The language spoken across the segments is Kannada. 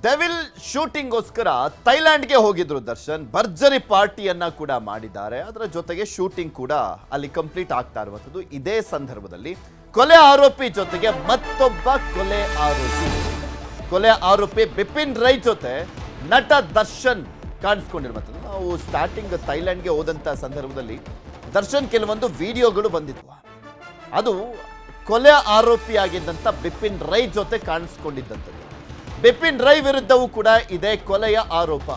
ಡೆವಿಲ್ ಶೂಟಿಂಗ್ಗೋಸ್ಕರ ಥೈಲ್ಯಾಂಡ್ಗೆ ಹೋಗಿದ್ರು ದರ್ಶನ್. ಭರ್ಜರಿ ಪಾರ್ಟಿಯನ್ನ ಕೂಡ ಮಾಡಿದ್ದಾರೆ. ಅದರ ಜೊತೆಗೆ ಶೂಟಿಂಗ್ ಕೂಡ ಅಲ್ಲಿ ಕಂಪ್ಲೀಟ್ ಆಗ್ತಾ ಇರುವಂಥದ್ದು. ಇದೇ ಸಂದರ್ಭದಲ್ಲಿ ಕೊಲೆ ಆರೋಪಿ ಜೊತೆಗೆ ಮತ್ತೊಬ್ಬ ಕೊಲೆ ಆರೋಪಿ ಬಿಪಿನ್ ರೈ ಜೊತೆ ನಟ ದರ್ಶನ್ ಕಾಣಿಸ್ಕೊಂಡಿರುವಂಥದ್ದು. ನಾವು ಸ್ಟಾರ್ಟಿಂಗ್ ಥೈಲ್ಯಾಂಡ್ಗೆ ಹೋದಂಥ ಸಂದರ್ಭದಲ್ಲಿ ದರ್ಶನ್ ಕೆಲವೊಂದು ವಿಡಿಯೋಗಳು ಬಂದಿದ್ವು. ಅದು ಕೊಲೆ ಆರೋಪಿಯಾಗಿದ್ದಂಥ ಬಿಪಿನ್ ರೈ ಜೊತೆ ಕಾಣಿಸ್ಕೊಂಡಿದ್ದಂಥದ್ದು. ಬಿಪಿನ್ ರೈ ವಿರುದ್ಧವೂ ಕೂಡ ಇದೇ ಕೊಲೆಯ ಆರೋಪ.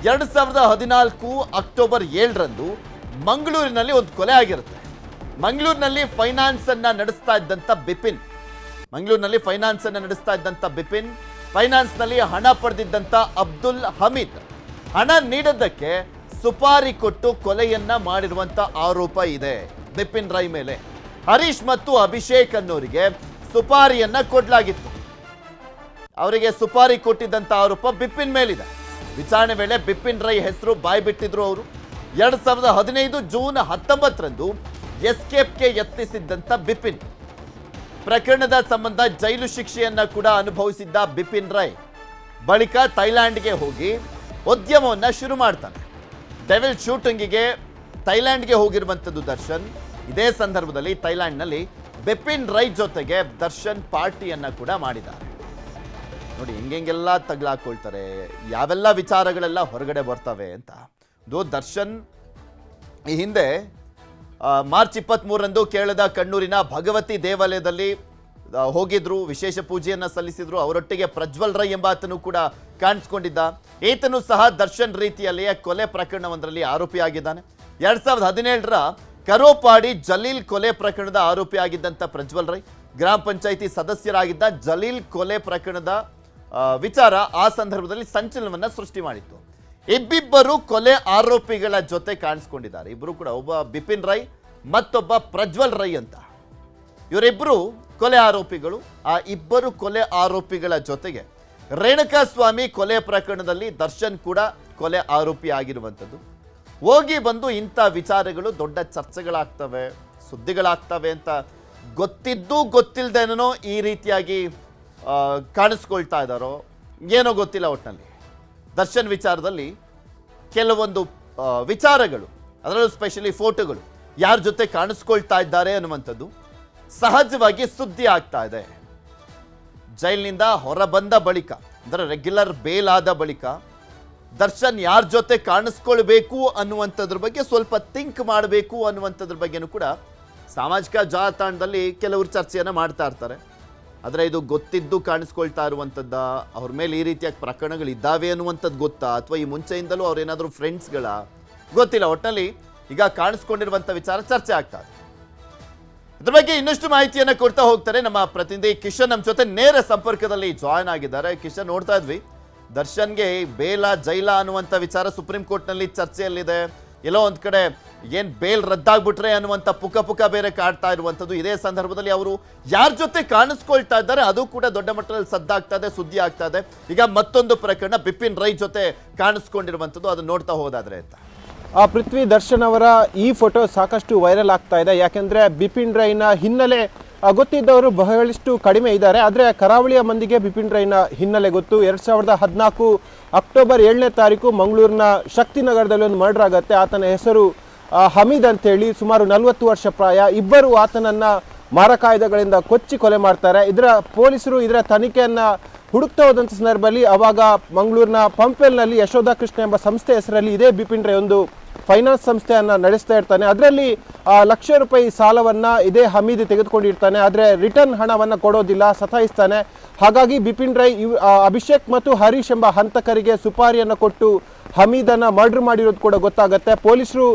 2014 ಅಕ್ಟೋಬರ್ 7ರಂದು ಮಂಗಳೂರಿನಲ್ಲಿ ಒಂದು ಕೊಲೆ ಆಗಿರುತ್ತೆ. ಮಂಗಳೂರಿನಲ್ಲಿ ಫೈನಾನ್ಸ್ ಅನ್ನ ನಡೆಸ್ತಾ ಇದ್ದಂಥ ಬಿಪಿನ್, ಫೈನಾನ್ಸ್ ನಲ್ಲಿ ಹಣ ಪಡೆದಿದ್ದಂಥ ಅಬ್ದುಲ್ ಹಮೀದ್, ಹಣ ನೀಡೋದಕ್ಕೆ ಸುಪಾರಿ ಕೊಟ್ಟು ಕೊಲೆಯನ್ನ ಮಾಡಿರುವಂತ ಆರೋಪ ಇದೆ ಬಿಪಿನ್ ರೈ ಮೇಲೆ. ಹರೀಶ್ ಮತ್ತು ಅಭಿಷೇಕ್ ಅನ್ನೋರಿಗೆ ಸುಪಾರಿಯನ್ನ ಕೊಡಲಾಗಿತ್ತು. ಅವರಿಗೆ ಸುಪಾರಿ ಕೊಟ್ಟಿದ್ದಂತ ಆರೋಪ ಬಿಪಿನ್ ಮೇಲಿದೆ. ವಿಚಾರಣೆ ವೇಳೆ ಬಿಪಿನ್ ರೈ ಹೆಸರು ಬಾಯ್ಬಿಟ್ಟಿದ್ರು ಅವರು. 2015 ಜೂನ್ 19ರಂದು ಎಸ್ಕೇಪ್ಗೆ ಯತ್ನಿಸಿದ್ದಂತ ಬಿಪಿನ್, ಪ್ರಕರಣದ ಸಂಬಂಧ ಜೈಲು ಶಿಕ್ಷೆಯನ್ನ ಕೂಡ ಅನುಭವಿಸಿದ್ದ ಬಿಪಿನ್ ರೈ ಬಳಿಕ ಥೈಲ್ಯಾಂಡ್ಗೆ ಹೋಗಿ ಉದ್ಯಮವನ್ನ ಶುರು ಮಾಡ್ತಾನೆ. ಡೆವಿಲ್ ಶೂಟಿಂಗಿಗೆ ಥೈಲ್ಯಾಂಡ್ಗೆ ಹೋಗಿರುವಂಥದ್ದು ದರ್ಶನ್. ಇದೇ ಸಂದರ್ಭದಲ್ಲಿ ಥೈಲ್ಯಾಂಡ್ನಲ್ಲಿ ಬಿಪಿನ್ ರೈ ಜೊತೆಗೆ ದರ್ಶನ್ ಪಾರ್ಟಿಯನ್ನ ಕೂಡ ಮಾಡಿದ್ದಾರೆ. ನೋಡಿ ಹೆಂಗೆಲ್ಲ ತಗ್ಲಾಕೊಳ್ತಾರೆ, ಯಾವೆಲ್ಲ ವಿಚಾರಗಳೆಲ್ಲ ಹೊರಗಡೆ ಬರ್ತವೆ ಅಂತ. ದರ್ಶನ್ ಈ ಹಿಂದೆ ಮಾರ್ಚ್ 23ರಂದು ಕೇರಳದ ಕಣ್ಣೂರಿನ ಭಗವತಿ ದೇವಾಲಯದಲ್ಲಿ ಹೋಗಿದ್ರು, ವಿಶೇಷ ಪೂಜೆಯನ್ನ ಸಲ್ಲಿಸಿದ್ರು. ಅವರೊಟ್ಟಿಗೆ ಪ್ರಜ್ವಲ್ ರೈ ಎಂಬಾತನು ಕೂಡ ಕಾಣಿಸ್ಕೊಂಡಿದ್ದ. ಈತನು ಸಹ ದರ್ಶನ್ ರೀತಿಯಲ್ಲಿಯೇ ಕೊಲೆ ಪ್ರಕರಣವೊಂದರಲ್ಲಿ ಆರೋಪಿಯಾಗಿದ್ದಾನೆ. 2017ರ ಕರೋಪಾಡಿ ಜಲೀಲ್ ಕೊಲೆ ಪ್ರಕರಣದ ಆರೋಪಿಯಾಗಿದ್ದಂಥ ಪ್ರಜ್ವಲ್ ರೈ, ಗ್ರಾಮ ಪಂಚಾಯಿತಿ ಸದಸ್ಯರಾಗಿದ್ದ ಜಲೀಲ್ ಕೊಲೆ ಪ್ರಕರಣದ ವಿಚಾರ ಆ ಸಂದರ್ಭದಲ್ಲಿ ಸಂಚಲನವನ್ನ ಸೃಷ್ಟಿ ಮಾಡಿತ್ತು. ಇಬ್ಬಿಬ್ಬರು ಕೊಲೆ ಆರೋಪಿಗಳ ಜೊತೆ ಕಾಣಿಸ್ಕೊಂಡಿದ್ದಾರೆ. ಇಬ್ಬರು ಕೂಡ, ಒಬ್ಬ ಬಿಪಿನ್ ರೈ ಮತ್ತೊಬ್ಬ ಪ್ರಜ್ವಲ್ ರೈ ಅಂತ. ಇವರಿಬ್ಬರು ಕೊಲೆ ಆರೋಪಿಗಳು. ಆ ಇಬ್ಬರು ಕೊಲೆ ಆರೋಪಿಗಳ ಜೊತೆಗೆ ರೇಣುಕಾಸ್ವಾಮಿ ಕೊಲೆ ಪ್ರಕರಣದಲ್ಲಿ ದರ್ಶನ್ ಕೂಡ ಕೊಲೆ ಆರೋಪಿ ಆಗಿರುವಂಥದ್ದು. ಹೋಗಿ ಬಂದು ಇಂಥ ವಿಚಾರಗಳು ದೊಡ್ಡ ಚರ್ಚೆಗಳಾಗ್ತವೆ, ಸುದ್ದಿಗಳಾಗ್ತವೆ ಅಂತ ಗೊತ್ತಿದ್ದು ಗೊತ್ತಿಲ್ಲದೇನೋ ಈ ರೀತಿಯಾಗಿ ಕಾಣಿಸ್ಕೊಳ್ತಾ ಇದ್ದಾರೋ ಏನೋ ಗೊತ್ತಿಲ್ಲ. ಒಟ್ಟಿನಲ್ಲಿ ದರ್ಶನ್ ವಿಚಾರದಲ್ಲಿ ಕೆಲವೊಂದು ವಿಚಾರಗಳು, ಅದರಲ್ಲೂ ಸ್ಪೆಷಲಿ ಫೋಟೋಗಳು ಯಾರ ಜೊತೆ ಕಾಣಿಸ್ಕೊಳ್ತಾ ಇದ್ದಾರೆ ಅನ್ನುವಂಥದ್ದು ಸಹಜವಾಗಿ ಸುದ್ದಿ ಆಗ್ತಾ ಇದೆ. ಜೈಲಿನಿಂದ ಹೊರಬಂದ ಬಳಿಕ, ಅಂದರೆ ರೆಗ್ಯುಲರ್ ಬೇಲ್ ಆದ ಬಳಿಕ ದರ್ಶನ್ ಯಾರ ಜೊತೆ ಕಾಣಿಸ್ಕೊಳ್ಬೇಕು ಅನ್ನುವಂಥದ್ರ ಬಗ್ಗೆ ಸ್ವಲ್ಪ ಥಿಂಕ್ ಮಾಡಬೇಕು ಅನ್ನುವಂಥದ್ರ ಬಗ್ಗೆನೂ ಕೂಡ ಸಾಮಾಜಿಕ ಜಾಲತಾಣದಲ್ಲಿ ಕೆಲವರು ಚರ್ಚೆಯನ್ನು ಮಾಡ್ತಾ ಇರ್ತಾರೆ. ಆದರೆ ಇದು ಗೊತ್ತಿದ್ದು ಕಾಣಿಸ್ಕೊಳ್ತಾ ಇರುವಂಥದ್ದ, ಅವ್ರ ಮೇಲೆ ಈ ರೀತಿಯಾಗಿ ಪ್ರಕರಣಗಳಿದ್ದಾವೆ ಅನ್ನುವಂಥದ್ದು ಗೊತ್ತಾ, ಅಥವಾ ಈ ಮುಂಚೆಯಿಂದಲೂ ಅವ್ರೇನಾದರೂ ಫ್ರೆಂಡ್ಸ್ಗಳ, ಗೊತ್ತಿಲ್ಲ. ಒಟ್ಟಿನಲ್ಲಿ ಈಗ ಕಾಣಿಸ್ಕೊಂಡಿರುವಂಥ ವಿಚಾರ ಚರ್ಚೆ ಆಗ್ತಾ ಇದೆ. ಇದ್ರ ಬಗ್ಗೆ ಇನ್ನಷ್ಟು ಮಾಹಿತಿಯನ್ನು ಕೊಡ್ತಾ ಹೋಗ್ತಾರೆ ನಮ್ಮ ಪ್ರತಿನಿಧಿ ಕಿಶನ್. ನಮ್ಮ ಜೊತೆ ನೇರ ಸಂಪರ್ಕದಲ್ಲಿ ಜಾಯ್ನ್ ಆಗಿದ್ದಾರೆ. ಕಿಶನ್, ನೋಡ್ತಾ ಇದ್ವಿ ದರ್ಶನ್ಗೆ ಬೇಲ ಜೈಲ ಅನ್ನುವಂಥ ವಿಚಾರ ಸುಪ್ರೀಂ ಕೋರ್ಟ್ನಲ್ಲಿ ಚರ್ಚೆಯಲ್ಲಿದೆ. ಎಲ್ಲೋ ಒಂದು ಕಡೆ ಏನು ಬೇಲ್ ರದ್ದಾಗ್ಬಿಟ್ರೆ ಅನ್ನುವಂಥ ಪುಕ ಬೇರೆ ಕಾಡ್ತಾ ಇರುವಂಥದ್ದು. ಇದೇ ಸಂದರ್ಭದಲ್ಲಿ ಅವರು ಯಾರ ಜೊತೆ ಕಾಣಿಸ್ಕೊಳ್ತಾ ಇದ್ದಾರೆ ಅದು ಕೂಡ ದೊಡ್ಡ ಮಟ್ಟದಲ್ಲಿ ಸದ್ದಾಗ್ತಾ ಇದೆ, ಸುದ್ದಿ ಆಗ್ತಾ ಇದೆ. ಈಗ ಮತ್ತೊಂದು ಪ್ರಕರಣ ಬಿಪಿನ್ ರೈ ಜೊತೆ ಕಾಣಿಸ್ಕೊಂಡಿರುವಂಥದ್ದು, ಅದನ್ನ ನೋಡ್ತಾ ಹೋದಾದ್ರೆ ಅಂತ. ಪೃಥ್ವಿ, ದರ್ಶನ್ ಅವರ ಈ ಫೋಟೋ ಸಾಕಷ್ಟು ವೈರಲ್ ಆಗ್ತಾ ಇದೆ. ಯಾಕೆಂದ್ರೆ ಬಿಪಿನ್ ರೈನ ಹಿನ್ನೆಲೆ ಗೊತ್ತಿದ್ದವರು ಬಹಳಷ್ಟು ಕಡಿಮೆ ಇದ್ದಾರೆ. ಆದರೆ ಕರಾವಳಿಯ ಮಂದಿಗೆ ಬಿಪಿನ್ ರೈನ ಹಿನ್ನೆಲೆ ಗೊತ್ತು. 2014 ಅಕ್ಟೋಬರ್ 7ನೇ ತಾರೀಕು ಮಂಗಳೂರಿನ ಶಕ್ತಿನಗರದಲ್ಲಿ ಒಂದು ಮರ್ಡರ್ ಆಗುತ್ತೆ. ಆತನ ಹೆಸರು ಹಮೀದ್ ಅಂತೇಳಿ, ಸುಮಾರು 40 ವರ್ಷ ಪ್ರಾಯ. ಇಬ್ಬರು ಆತನನ್ನ ಮಾರಕಾಯುಧಗಳಿಂದ ಕೊಚ್ಚಿ ಕೊಲೆ ಮಾಡ್ತಾರೆ. ಪೊಲೀಸರು ಇದರ ತನಿಖೆಯನ್ನ ಹುಡುಕ್ತಾ ಹೋದಂಥ ಸಂದರ್ಭದಲ್ಲಿ ಅವಾಗ ಮಂಗಳೂರಿನ ಪಂಪೆಲ್ನಲ್ಲಿ ಯಶೋಧ ಕೃಷ್ಣ ಎಂಬ ಸಂಸ್ಥೆ ಹೆಸರಲ್ಲಿ ಇದೇ ಬಿಪಿನ್ ರೈ ಒಂದು ಫೈನಾನ್ಸ್ ಸಂಸ್ಥೆಯನ್ನ ನಡೆಸ್ತಾ ಇರ್ತಾನೆ. ಅದರಲ್ಲಿ ಲಕ್ಷ ರೂಪಾಯಿ ಸಾಲವನ್ನ ಇದೇ ಹಮೀದ್ ತೆಗೆದುಕೊಂಡಿರ್ತಾನೆ. ಆದರೆ ರಿಟರ್ನ್ ಹಣವನ್ನ ಕೊಡೋದಿಲ್ಲ, ಸತಾಯಿಸ್ತಾನೆ. ಹಾಗಾಗಿ ಬಿಪಿನ್ ರೈ ಅಭಿಷೇಕ್ ಮತ್ತು ಹರೀಶ್ ಎಂಬ ಹಂತಕರಿಗೆ ಸುಪಾರಿಯನ್ನು ಕೊಟ್ಟು ಹಮೀದನ್ನ ಮರ್ಡರ್ ಮಾಡಿರೋದು ಕೂಡ ಗೊತ್ತಾಗುತ್ತೆ. ಪೊಲೀಸರು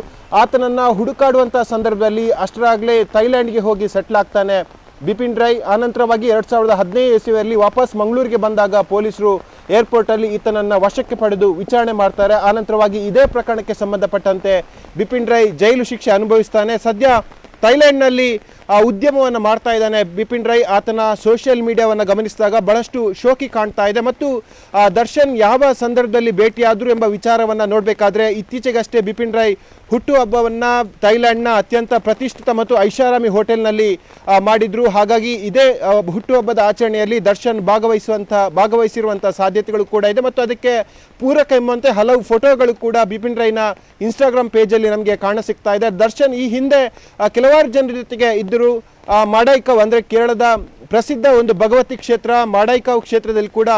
ಆತನನ್ನ ಹುಡುಕಾಡುವಂಥ ಸಂದರ್ಭದಲ್ಲಿ ಅಷ್ಟರಾಗಲೇ ಥೈಲ್ಯಾಂಡ್ಗೆ ಹೋಗಿ ಸೆಟ್ಲ್ ಆಗ್ತಾನೆ ಬಿಪಿನ್ ರೈ. ಆನಂತರವಾಗಿ 2015 ಇಸವಿಯಲ್ಲಿ ವಾಪಸ್ ಮಂಗಳೂರಿಗೆ ಬಂದಾಗ ಪೊಲೀಸರು ಏರ್ಪೋರ್ಟಲ್ಲಿ ಈತನನ್ನ ವಶಕ್ಕೆ ಪಡೆದು ವಿಚಾರಣೆ ಮಾಡ್ತಾರೆ. ಆನಂತರವಾಗಿ ಇದೇ ಪ್ರಕರಣಕ್ಕೆ ಸಂಬಂಧಪಟ್ಟಂತೆ ಬಿಪಿನ್ ರೈ ಜೈಲು ಶಿಕ್ಷೆ ಅನುಭವಿಸ್ತಾನೆ. ಸದ್ಯ ಥೈಲ್ಯಾಂಡ್ನಲ್ಲಿ ಉದ್ಯಮವನ್ನು ಮಾಡ್ತಾ ಇದ್ದಾನೆ ಬಿಪಿನ್ ರೈ. ಆತನ ಸೋಷಿಯಲ್ ಮೀಡಿಯಾವನ್ನು ಗಮನಿಸಿದಾಗ ಬಹಳಷ್ಟು ಶೋಕಿ ಕಾಣ್ತಾ ಇದೆ. ಮತ್ತು ದರ್ಶನ್ ಯಾವ ಸಂದರ್ಭದಲ್ಲಿ ಭೇಟಿಯಾದರು ಎಂಬ ವಿಚಾರವನ್ನು ನೋಡಬೇಕಾದ್ರೆ ಇತ್ತೀಚೆಗಷ್ಟೇ ಬಿಪಿನ್ ರೈ ಹುಟ್ಟುಹಬ್ಬವನ್ನು ಥೈಲ್ಯಾಂಡ್ನ ಅತ್ಯಂತ ಪ್ರತಿಷ್ಠಿತ ಮತ್ತು ಐಷಾರಾಮಿ ಹೋಟೆಲ್ನಲ್ಲಿ ಮಾಡಿದ್ರು. ಹಾಗಾಗಿ ಇದೇ ಹುಟ್ಟುಹಬ್ಬದ ಆಚರಣೆಯಲ್ಲಿ ದರ್ಶನ್ ಭಾಗವಹಿಸಿರುವಂಥ ಸಾಧ್ಯತೆಗಳು ಕೂಡ ಇದೆ. ಮತ್ತು ಅದಕ್ಕೆ ಪೂರಕ ಎಂಬಂತೆ ಹಲವು ಫೋಟೋಗಳು ಕೂಡ ಬಿಪಿನ್ ರೈನ ಇನ್ಸ್ಟಾಗ್ರಾಮ್ ಪೇಜಲ್ಲಿ ನಮಗೆ ಕಾಣಸಿಗ್ತಾ ಇದೆ. ದರ್ಶನ್ ಈ ಹಿಂದೆ ಕೆಲವಾರು ಜನರ ಜೊತೆಗೆ ಇದ್ದರು. ಮಾಡೈಕಾವ್ ಅಂದರೆ ಕೇರಳದ ಪ್ರಸಿದ್ಧ ಒಂದು ಭಗವತಿ ಕ್ಷೇತ್ರ ಮಾಡೈಕಾವ್ ಕ್ಷೇತ್ರದಲ್ಲಿ ಕೂಡ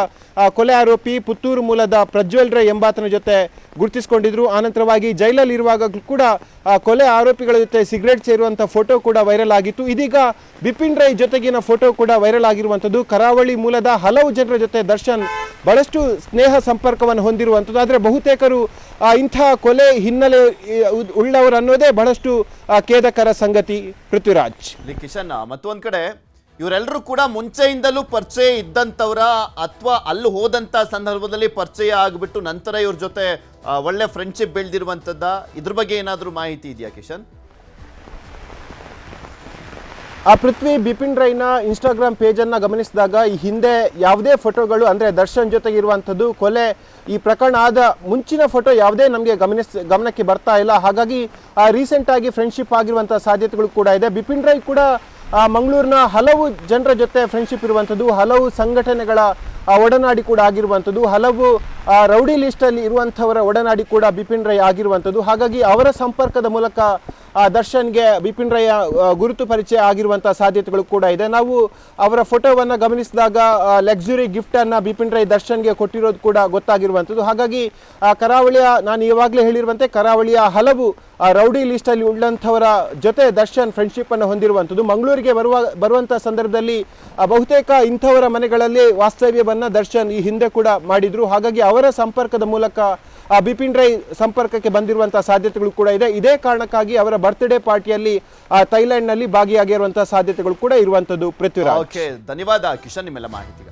ಕೊಲೆ ಆರೋಪಿ ಪುತ್ತೂರು ಮೂಲದ ಪ್ರಜ್ವಲ್ ರೈ ಎಂಬಾತನ ಜೊತೆ ಗುರುತಿಸಿಕೊಂಡಿದ್ರು. ಆನಂತರವಾಗಿ ಜೈಲಲ್ಲಿ ಇರುವಾಗ ಕೂಡ ಕೊಲೆ ಆರೋಪಿಗಳ ಜೊತೆ ಸಿಗರೇಟ್ ಸೇರುವಂಥ ಫೋಟೋ ಕೂಡ ವೈರಲ್ ಆಗಿತ್ತು. ಇದೀಗ ಬಿಪಿನ್ ರೈ ಜೊತೆಗಿನ ಫೋಟೋ ಕೂಡ ವೈರಲ್ ಆಗಿರುವಂಥದ್ದು. ಕರಾವಳಿ ಮೂಲದ ಹಲವು ಜನರ ಜೊತೆ ದರ್ಶನ್ ಬಹಳಷ್ಟು ಸ್ನೇಹ ಸಂಪರ್ಕವನ್ನು ಹೊಂದಿರುವಂಥದ್ದು. ಆದರೆ ಬಹುತೇಕರು ಇಂಥ ಕೊಲೆ ಹಿನ್ನೆಲೆ ಉಳ್ಳವರು ಅನ್ನೋದೇ ಬಹಳಷ್ಟು ಖೇದಕರ ಸಂಗತಿ. ಪೃಥ್ವಿರಾಜ್. ಕಿಶನ್, ಮತ್ತೊಂದ್ ಕಡೆ ಇವರೆಲ್ಲರೂ ಕೂಡ ಮುಂಚೆಯಿಂದಲೂ ಪರಿಚಯ ಇದ್ದಂಥವ್ರ ಅಥವಾ ಅಲ್ಲಿ ಹೋದಂಥ ಸಂದರ್ಭದಲ್ಲಿ ಪರಿಚಯ ಆಗಿಬಿಟ್ಟು ನಂತರ ಇವ್ರ ಜೊತೆ ಒಳ್ಳೆ ಫ್ರೆಂಡ್ಶಿಪ್ ಬೆಳೆದಿರುವಂಥದ್ದ, ಇದ್ರ ಬಗ್ಗೆ ಏನಾದರೂ ಮಾಹಿತಿ ಇದೆಯಾ ಕಿಶನ್? ಪೃಥ್ವಿ, ಬಿಪಿನ್ ರೈನ ಇನ್ಸ್ಟಾಗ್ರಾಮ್ ಪೇಜನ್ನು ಗಮನಿಸಿದಾಗ ಈ ಹಿಂದೆ ಯಾವುದೇ ಫೋಟೋಗಳು ಅಂದರೆ ದರ್ಶನ್ ಜೊತೆಗಿರುವಂಥದ್ದು ಕೊಲೆ ಈ ಪ್ರಕರಣ ಆದ ಮುಂಚಿನ ಫೋಟೋ ಯಾವುದೇ ನಮಗೆ ಗಮನಕ್ಕೆ ಬರ್ತಾ ಇಲ್ಲ. ಹಾಗಾಗಿ ರೀಸೆಂಟಾಗಿ ಫ್ರೆಂಡ್ಶಿಪ್ ಆಗಿರುವಂಥ ಸಾಧ್ಯತೆಗಳು ಕೂಡ ಇದೆ. ಬಿಪಿನ್ ರೈ ಕೂಡ ಮಂಗಳೂರಿನ ಹಲವು ಜನರ ಜೊತೆ ಫ್ರೆಂಡ್ಶಿಪ್ ಇರುವಂಥದ್ದು, ಹಲವು ಸಂಘಟನೆಗಳ ಒಡನಾಡಿ ಕೂಡ ಆಗಿರುವಂಥದ್ದು, ಹಲವು ರೌಡಿ ಲಿಸ್ಟಲ್ಲಿ ಇರುವಂಥವರ ಒಡನಾಡಿ ಕೂಡ ಬಿಪಿನ್ ರೈ ಆಗಿರುವಂಥದ್ದು. ಹಾಗಾಗಿ ಅವರ ಸಂಪರ್ಕದ ಮೂಲಕ ದರ್ಶನ್ಗೆ ಬಿಪಿನ್ ರೈಯ ಗುರುತು ಪರಿಚಯ ಆಗಿರುವಂಥ ಸಾಧ್ಯತೆಗಳು ಕೂಡ ಇದೆ. ನಾವು ಅವರ ಫೋಟೋವನ್ನು ಗಮನಿಸಿದಾಗ ಲಕ್ಸುರಿ ಗಿಫ್ಟನ್ನು ಬಿಪಿನ್ ರೈ ದರ್ಶನ್ಗೆ ಕೊಟ್ಟಿರೋದು ಕೂಡ ಗೊತ್ತಾಗಿರುವಂಥದ್ದು. ಹಾಗಾಗಿ ಕರಾವಳಿಯ, ನಾನು ಇವಾಗಲೇ ಹೇಳಿರುವಂತೆ ಕರಾವಳಿಯ ಹಲವು ರೌಡಿ ಲಿಸ್ಟಲ್ಲಿ ಉಳ್ಳಂಥವರ ಜೊತೆ ದರ್ಶನ್ ಫ್ರೆಂಡ್ಶಿಪ್ಪನ್ನು ಹೊಂದಿರುವಂಥದ್ದು. ಮಂಗಳೂರಿಗೆ ಬರುವಂಥ ಸಂದರ್ಭದಲ್ಲಿ ಬಹುತೇಕ ಇಂಥವರ ಮನೆಗಳಲ್ಲಿ ವಾಸ್ತವ್ಯವನ್ನು ದರ್ಶನ್ ಈ ಹಿಂದೆ ಕೂಡ ಮಾಡಿದರು. ಹಾಗಾಗಿ ಅವರ ಸಂಪರ್ಕದ ಮೂಲಕ ಬಿಪಿನ್ ರೈ ಸಂಪರ್ಕಕ್ಕೆ ಬಂದಿರುವಂಥ ಸಾಧ್ಯತೆಗಳು ಕೂಡ ಇದೆ. ಇದೇ ಕಾರಣಕ್ಕಾಗಿ ಅವರ ಬರ್ತ್ಡೇ ಪಾರ್ಟಿಯಲ್ಲಿ ಥೈಲ್ಯಾಂಡ್ನಲ್ಲಿ ಭಾಗಿಯಾಗಿರುವಂಥ ಸಾಧ್ಯತೆಗಳು ಕೂಡ ಇರುವಂಥದ್ದು. ಪೃಥ್ವಿರಾಜ್. ಓಕೆ, ಧನ್ಯವಾದ ಕಿಶನ್ ನಿಮ್ಮೆಲ್ಲ ಮಾಹಿತಿ.